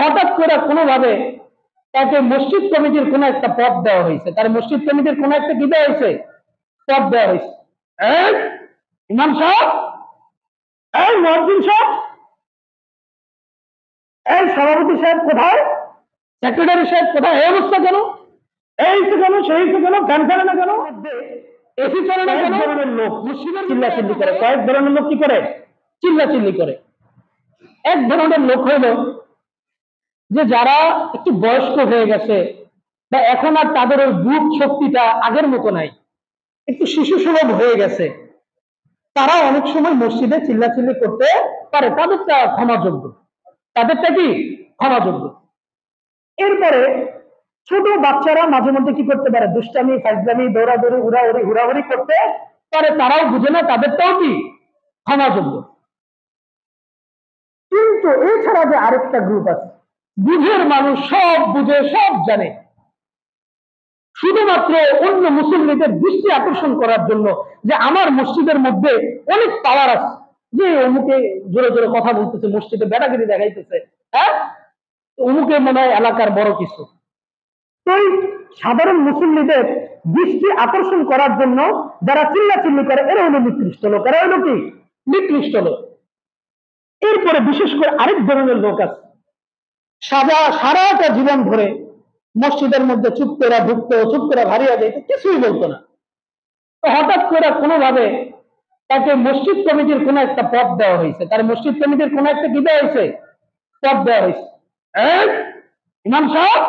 হঠাৎ করে কোনোভাবে তাকে মসজিদ কমিটির কোন একটা পদ দেওয়া হয়েছে, তার মসজিদ কমিটির কোন একটা কি দেওয়া হয়েছে, পদ দেওয়া হয়েছে। ইমাম সাহেব, এই মুয়াজ্জিন সাহেব, এই সভাপতি সাহেব কোথায়, সেক্রেটারি সাহেব কোথায়, এই অবস্থা কেন, এই কেন, সেই কেন, ফ্যান চলে না কেন, এসি চলে না কেন? ধরনের লোক চিল্লাচিল্লি করে, কয়েক ধরনের লোক কি করে, চিল্লাচিল্লি করে। এক ধরনের লোক হলো যে যারা একটু বয়স্ক হয়ে গেছে বা এখন আর তাদের ওই বুক শক্তিটা আগের মতো নাই, একটু শিশু সুলভ হয়ে গেছে, তারা অনেক সময় মসজিদে চিল্লাচিল্লি করতে পারে, তাদেরটা ক্ষমাযোগ্য, তাদেরটা কি ক্ষমাযোগ্য। এরপরে ছোট বাচ্চারা মাঝে মধ্যে কি করতে পারে, দুষ্টামি ফাজলামি দৌড়াদৌড়ি হুড়াহুড়ি করতে পারে, তারাও বুঝে না, তাদেরটাও কি ক্ষমাযোগ্য। কিন্তু এছাড়া যে আরেকটা গ্রুপ আছে, বুঝের মানুষ, সব বুঝে সব জানে, শুধুমাত্র অন্য মুসল্লিদের দৃষ্টি আকর্ষণ করার জন্য যে আমার মসজিদের মধ্যে অনেক পাওয়ার আছে, যে অমুকে জোরে জোরে কথা বলতেছে, মসজিদে বেটাগিরি দেখাইতেছে, হ্যাঁ অমুকে মনে হয় এলাকার বড় কিছু। তো সাধারণ মুসল্লিদের দৃষ্টি আকর্ষণ করার জন্য যারা চিল্লাচিল্লি করে, এরা হলো নিকৃষ্ট লোক, এরা হলো কি নিকৃষ্ট লোক। এরপরে বিশেষ করে আরেক ধরনের লোক আছে, সারাটা জীবন ধরে মসজিদের মধ্যে চুপ করে ঢুকতো, চুপ করে হারিয়ে যেত, কিছুই বলতো না। তো হঠাৎ করে কোনোভাবে তাকে মসজিদ কমিটির কোন একটা পদ দেওয়া হয়েছে, তার মসজিদ কমিটির কোন একটা কি দেওয়া হয়েছে, পদ দেওয়া হয়েছে। ইমাম সাহেব,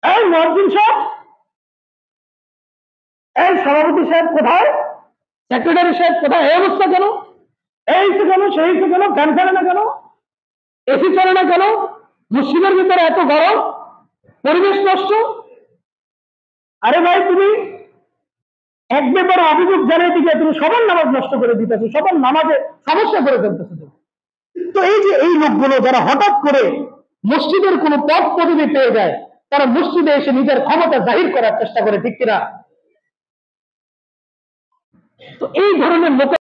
এই মুয়াজ্জিন সাহেব, এই সভাপতি সাহেব কোথায়, সেক্রেটারি সাহেব কোথায়, এই অবস্থা কেন, এই কেন, সেই কেন, ফ্যান চলে না কেন, এসি চলে না কেন, মসজিদের ভিতরে এত গরম, পরিবেশ নষ্ট। আরে ভাই, তুমি এক ব্যাপারে অভিযোগ জানিয়ে দিকে তুমি সবার নামাজ নষ্ট করে দিতেছো, সবার নামাজে সমস্যা করে ফেলতেছো। তো এই যে এই লোকগুলো যারা হঠাৎ করে মসজিদের কোনো পদ পদবি পেয়ে যায়, তারা মসজিদে এসে নিজের ক্ষমতা জাহির করার চেষ্টা করে, ঠিক কিনা? তো এই ধরনের লোক